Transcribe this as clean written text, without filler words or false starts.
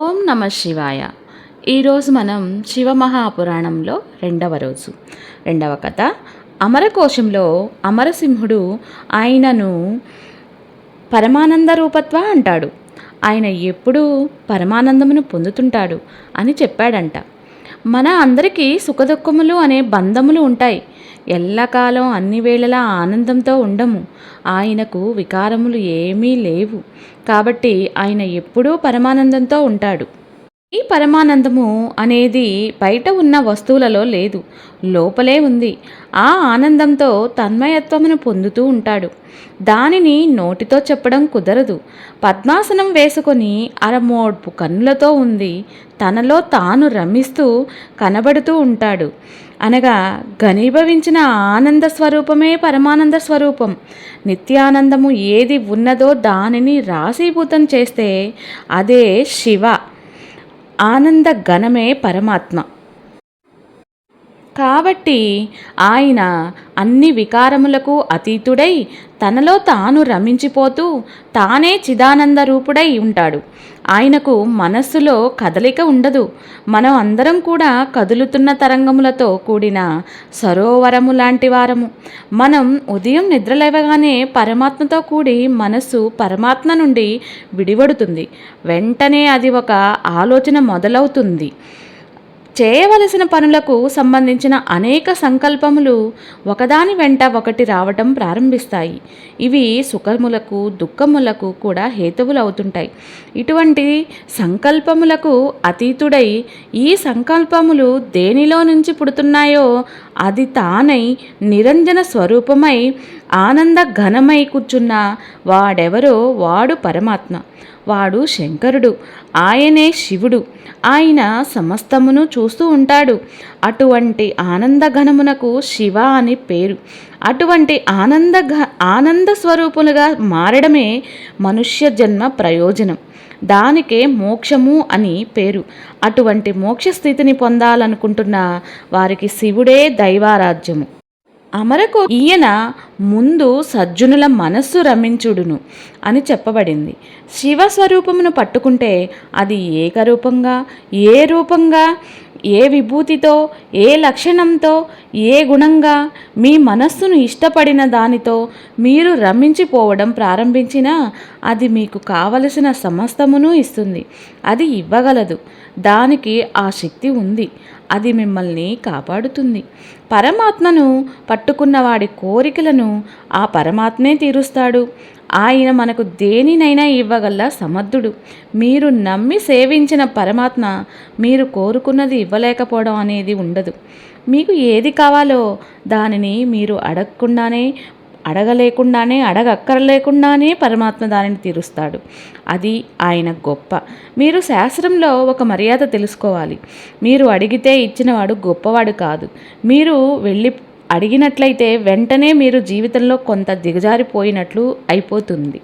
ఓం నమ శివాయ. ఈరోజు మనం శివమహాపురాణంలో రెండవ కథ. అమరకోశంలో అమరసింహుడు ఆయనను పరమానంద రూపత్వ అంటాడు. ఆయన ఎప్పుడూ పరమానందమును పొందుతుంటాడు అని చెప్పాడంట. మన అందరికీ సుఖదుఖములు అనే బంధములు ఉంటాయి. ఎల్లకాలం అన్ని వేళలా ఆనందంతో ఉండము. ఆయనకు వికారములు ఏమీ లేవు. కాబట్టి ఆయన ఎప్పుడూ పరమానందంతో ఉంటాడు. ఈ పరమానందము అనేది బయట ఉన్న వస్తువులలో లేదు, లోపలే ఉంది. ఆ ఆనందంతో తన్మయత్వమును పొందుతూ ఉంటాడు. దానిని నోటితో చెప్పడం కుదరదు. పద్మాసనం వేసుకొని అరమోడ్పు కన్నులతో ఉంది తనలో తాను రమిస్తూ కనబడుతూ ఉంటాడు. అనగా ఘనీభవించిన ఆనంద స్వరూపమే పరమానంద స్వరూపం. నిత్యానందము ఏది ఉన్నదో దానిని రాశీభూతం చేస్తే అదే శివ. ఆనంద ఘనమే పరమాత్మ. కాబట్టి ఆయన అన్ని వికారములకు అతీతుడై తనలో తాను రమించిపోతూ తానే చిదానంద రూపుడై ఉంటాడు. ఆయనకు మనస్సులో కదలిక ఉండదు. మనం అందరం కూడా కదులుతున్న తరంగములతో కూడిన సరోవరము లాంటి వారము. మనం ఉదయం నిద్రలేవగానే పరమాత్మతో కూడి మనస్సు పరమాత్మ నుండి విడివడుతుంది. వెంటనే అది ఒక ఆలోచన మొదలవుతుంది. చేయవలసిన పనులకు సంబంధించిన అనేక సంకల్పములు ఒకదాని వెంట ఒకటి రావటం ప్రారంభిస్తాయి. ఇవి సుఖములకు దుఃఖములకు కూడా హేతువులు అవుతుంటాయి. ఇటువంటి సంకల్పములకు అతీతుడై ఈ సంకల్పములు దేనిలో నుంచి పుడుతున్నాయో అది తానై నిరంజన స్వరూపమై ఆనంద ఘనమై కూర్చున్న వాడెవరో వాడు పరమాత్మ. వాడు శంకరుడు. ఆయనే శివుడు. ఆయన సమస్తమును చూస్తూ ఉంటాడు. అటువంటి ఆనందఘనమునకు శివ అని పేరు. అటువంటి ఆనంద స్వరూపులుగా మారడమే మనుష్య జన్మ ప్రయోజనం. దానికే మోక్షము అని పేరు. అటువంటి మోక్ష స్థితిని పొందాలనుకుంటున్న వారికి శివుడే దైవారాధ్యము. అమరకు ఈయన ముందు సజ్జనుల మనస్సు రమించుడును అని చెప్పబడింది. శివస్వరూపమును పట్టుకుంటే అది ఏకరూపంగా, ఏ రూపంగా, ఏ విభూతితో, ఏ లక్షణంతో, ఏ గుణంగా మీ మనస్సును ఇష్టపడిన దానితో మీరు రమించిపోవడం ప్రారంభించినా అది మీకు కావలసిన సమస్తమును ఇస్తుంది. అది ఇవ్వగలదు. దానికి ఆ శక్తి ఉంది. అది మిమ్మల్ని కాపాడుతుంది. పరమాత్మను పట్టుకున్నవాడి కోరికలను ఆ పరమాత్మే తీరుస్తాడు. ఆయన మనకు దేనినైనా ఇవ్వగల సమర్థుడు. మీరు నమ్మి సేవించిన పరమాత్మ మీరు కోరుకున్నది ఇవ్వలేకపోవడం అనేది ఉండదు. మీకు ఏది కావాలో దానిని మీరు అడగక్కర్లేకుండానే పరమాత్మ దానిని తీరుస్తాడు. అది ఆయన గొప్ప. మీరు శాస్త్రంలో ఒక మర్యాద తెలుసుకోవాలి. మీరు అడిగితే ఇచ్చినవాడు గొప్పవాడు కాదు. మీరు వెళ్ళి అడిగినట్లయితే వెంటనే మీరు జీవితంలో కొంత దిగజారిపోయినట్లు అయిపోతుంది.